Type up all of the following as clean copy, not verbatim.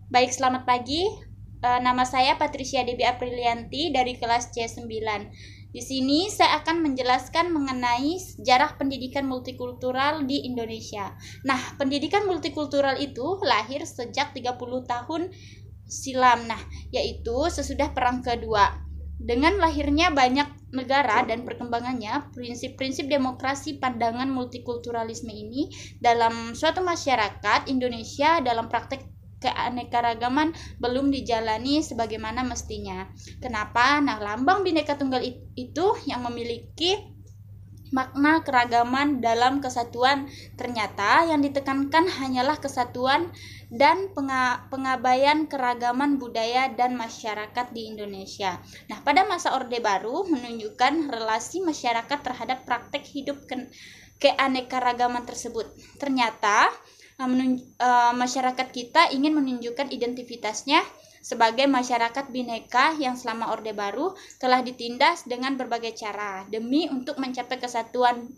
Baik, selamat pagi. Nama saya Patricia Debi Aprilianti dari kelas C9. Di sini saya akan menjelaskan mengenai sejarah pendidikan multikultural di Indonesia. Nah, pendidikan multikultural itu lahir sejak 30 tahun silam. Nah, yaitu sesudah Perang Kedua. Dengan lahirnya banyak negara dan perkembangannya, prinsip-prinsip demokrasi pandangan multikulturalisme ini dalam suatu masyarakat Indonesia dalam praktek keanekaragaman belum dijalani sebagaimana mestinya. Kenapa? Nah, lambang Bhinneka Tunggal itu yang memiliki makna keragaman dalam kesatuan, ternyata yang ditekankan hanyalah kesatuan dan pengabaian keragaman budaya dan masyarakat di Indonesia. Nah, pada masa Orde Baru menunjukkan relasi masyarakat terhadap praktek hidup keanekaragaman tersebut. Ternyata masyarakat kita ingin menunjukkan identitasnya sebagai masyarakat bineka yang selama Orde Baru telah ditindas dengan berbagai cara demi untuk mencapai kesatuan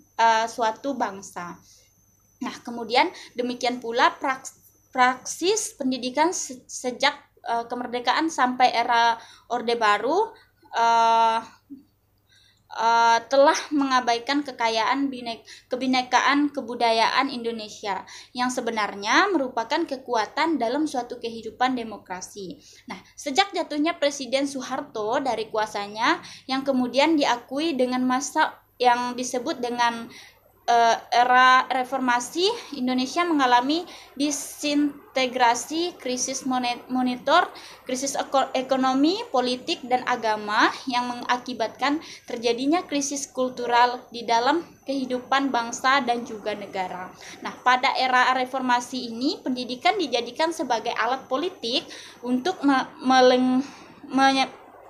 suatu bangsa. Nah, kemudian demikian pula praksis pendidikan sejak kemerdekaan sampai era Orde Baru telah mengabaikan kekayaan kebinekaan kebudayaan Indonesia yang sebenarnya merupakan kekuatan dalam suatu kehidupan demokrasi. Nah, sejak jatuhnya Presiden Soeharto dari kuasanya yang kemudian diakui dengan masa yang disebut dengan era reformasi, Indonesia mengalami disintegrasi, krisis moneter, krisis ekonomi, politik, dan agama yang mengakibatkan terjadinya krisis kultural di dalam kehidupan bangsa dan juga negara. Nah, pada era reformasi ini, pendidikan dijadikan sebagai alat politik untuk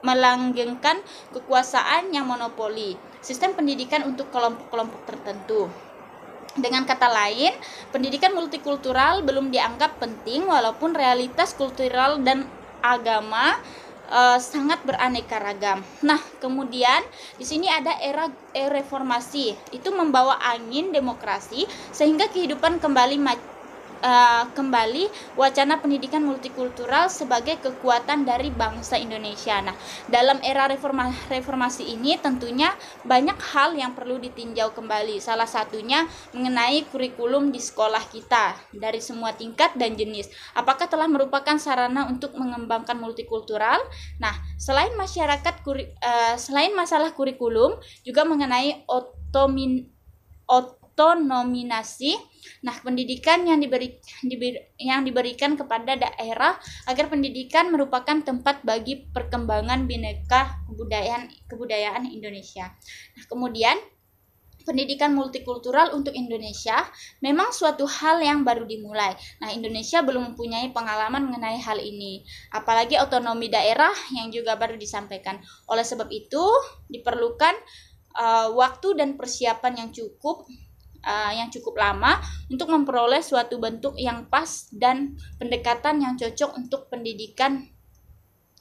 melanggengkan kekuasaan yang monopoli sistem pendidikan untuk kelompok-kelompok tertentu. Dengan kata lain, pendidikan multikultural belum dianggap penting walaupun realitas kultural dan agama sangat beraneka ragam. Nah, kemudian di sini ada era reformasi. Itu membawa angin demokrasi sehingga kehidupan kembali wacana pendidikan multikultural sebagai kekuatan dari bangsa Indonesia. Nah, dalam era reformasi ini tentunya banyak hal yang perlu ditinjau kembali. Salah satunya mengenai kurikulum di sekolah kita dari semua tingkat dan jenis. Apakah telah merupakan sarana untuk mengembangkan multikultural? Nah, selain selain masalah kurikulum, juga mengenai otonominasi. Nah, pendidikan yang diberikan kepada daerah agar pendidikan merupakan tempat bagi perkembangan bineka kebudayaan Indonesia. Nah, kemudian pendidikan multikultural untuk Indonesia memang suatu hal yang baru dimulai. Nah, Indonesia belum mempunyai pengalaman mengenai hal ini, apalagi otonomi daerah yang juga baru disampaikan. Oleh sebab itu, diperlukan waktu dan persiapan yang cukup lama untuk memperoleh suatu bentuk yang pas dan pendekatan yang cocok untuk pendidikan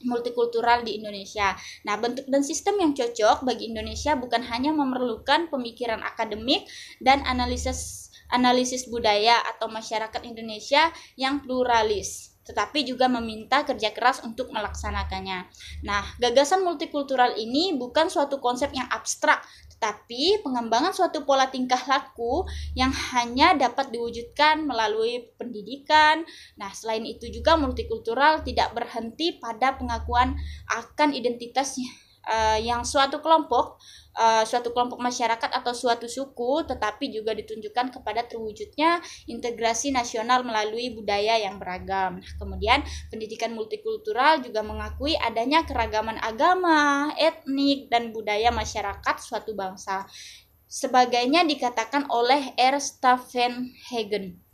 multikultural di Indonesia. Nah, bentuk dan sistem yang cocok bagi Indonesia bukan hanya memerlukan pemikiran akademik dan analisis budaya atau masyarakat Indonesia yang pluralis, tetapi juga meminta kerja keras untuk melaksanakannya. Nah, gagasan multikultural ini bukan suatu konsep yang abstrak, tetapi pengembangan suatu pola tingkah laku yang hanya dapat diwujudkan melalui pendidikan. Nah, selain itu juga multikultural tidak berhenti pada pengakuan akan identitas yang suatu kelompok masyarakat atau suatu suku, tetapi juga ditunjukkan kepada terwujudnya integrasi nasional melalui budaya yang beragam. Nah, kemudian pendidikan multikultural juga mengakui adanya keragaman agama, etnik, dan budaya masyarakat suatu bangsa. Sebagainya dikatakan oleh R. Stavenhagen.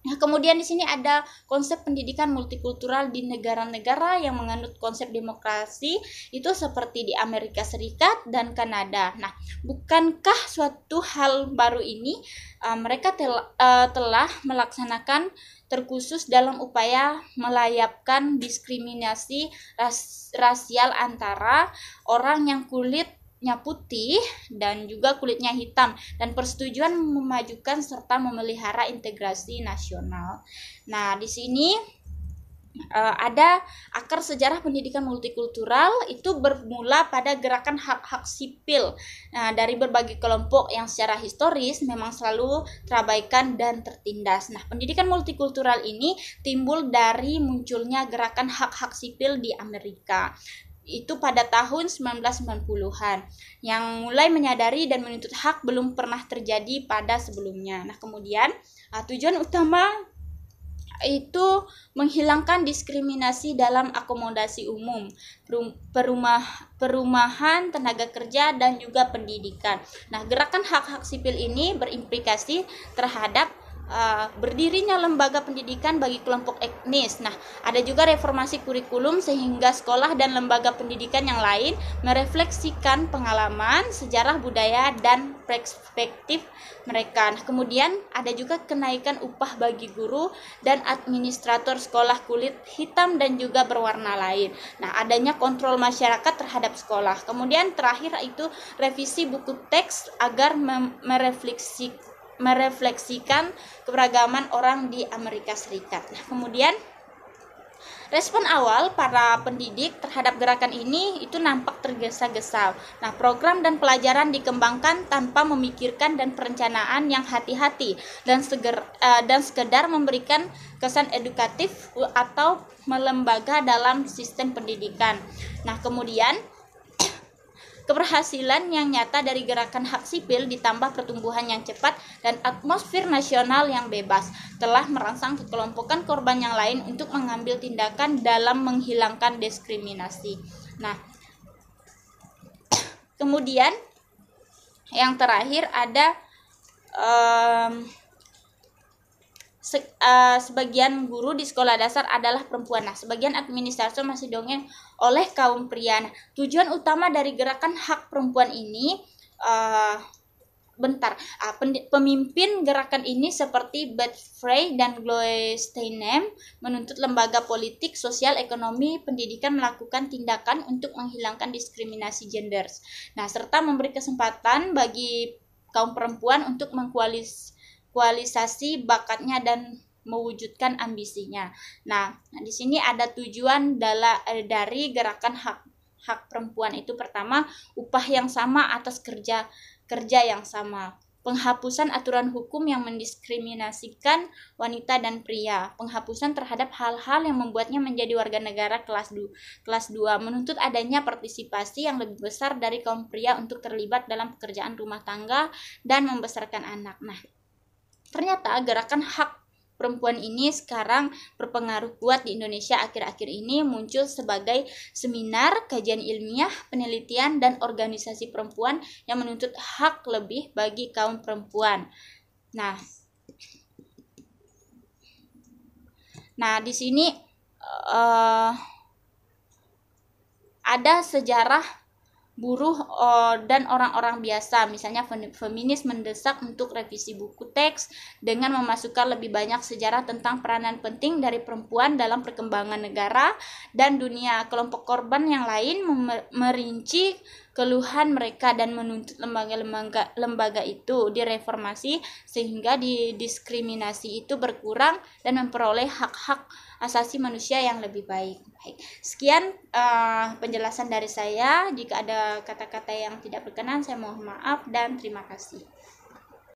Nah, kemudian di sini ada konsep pendidikan multikultural di negara-negara yang menganut konsep demokrasi, itu seperti di Amerika Serikat dan Kanada. Nah, bukankah suatu hal baru ini mereka telah melaksanakan terkhusus dalam upaya melayapkan diskriminasi rasial antara orang yang kulitnya putih dan juga kulitnya hitam, dan persetujuan memajukan serta memelihara integrasi nasional. Nah, di sini ada akar sejarah pendidikan multikultural itu bermula pada gerakan hak-hak sipil. Nah, dari berbagai kelompok yang secara historis memang selalu terabaikan dan tertindas. Nah, pendidikan multikultural ini timbul dari munculnya gerakan hak-hak sipil di Amerika. Itu pada tahun 1990-an yang mulai menyadari dan menuntut hak belum pernah terjadi pada sebelumnya. Nah, kemudian tujuan utama itu menghilangkan diskriminasi dalam akomodasi umum, perumahan, tenaga kerja, dan juga pendidikan. Nah, gerakan hak-hak sipil ini berimplikasi terhadap berdirinya lembaga pendidikan bagi kelompok etnis. Nah, ada juga reformasi kurikulum sehingga sekolah dan lembaga pendidikan yang lain merefleksikan pengalaman, sejarah, budaya, dan perspektif mereka. Nah, kemudian ada juga kenaikan upah bagi guru dan administrator sekolah kulit hitam dan juga berwarna lain. Nah, adanya kontrol masyarakat terhadap sekolah. Kemudian terakhir itu revisi buku teks agar merefleksikan keberagaman orang di Amerika Serikat. Nah, kemudian respon awal para pendidik terhadap gerakan ini itu nampak tergesa-gesa. Nah, program dan pelajaran dikembangkan tanpa memikirkan dan perencanaan yang hati-hati dan sekedar memberikan kesan edukatif atau melembaga dalam sistem pendidikan. Nah, kemudian keberhasilan yang nyata dari gerakan hak sipil ditambah pertumbuhan yang cepat dan atmosfer nasional yang bebas telah merangsang kekelompokan korban yang lain untuk mengambil tindakan dalam menghilangkan diskriminasi. Nah, kemudian yang terakhir ada sebagian guru di sekolah dasar adalah perempuan. Nah, sebagian administrator masih dongeng oleh kaum pria. Nah, tujuan utama dari gerakan hak perempuan ini pemimpin gerakan ini seperti Beth Frey dan Gloria Steinem menuntut lembaga politik, sosial, ekonomi, pendidikan melakukan tindakan untuk menghilangkan diskriminasi gender. Nah, serta memberi kesempatan bagi kaum perempuan untuk mengkualisasi bakatnya dan mewujudkan ambisinya. Nah, di sini ada tujuan dari gerakan hak perempuan itu pertama, upah yang sama atas kerja yang sama. Penghapusan aturan hukum yang mendiskriminasikan wanita dan pria. Penghapusan terhadap hal-hal yang membuatnya menjadi warga negara kelas 2. Menuntut adanya partisipasi yang lebih besar dari kaum pria untuk terlibat dalam pekerjaan rumah tangga dan membesarkan anak. Nah, ternyata gerakan hak perempuan ini sekarang berpengaruh kuat di Indonesia. Akhir-akhir ini muncul sebagai seminar, kajian ilmiah, penelitian, dan organisasi perempuan yang menuntut hak lebih bagi kaum perempuan. Nah, di sini ada sejarah buruh dan orang-orang biasa, misalnya feminis mendesak untuk revisi buku teks dengan memasukkan lebih banyak sejarah tentang peranan penting dari perempuan dalam perkembangan negara dan dunia. Kelompok korban yang lain merinci keluhan mereka dan menuntut lembaga itu direformasi sehingga diskriminasi itu berkurang dan memperoleh hak-hak asasi manusia yang lebih baik. Sekian penjelasan dari saya. Jika ada kata-kata yang tidak berkenan, saya mohon maaf dan terima kasih.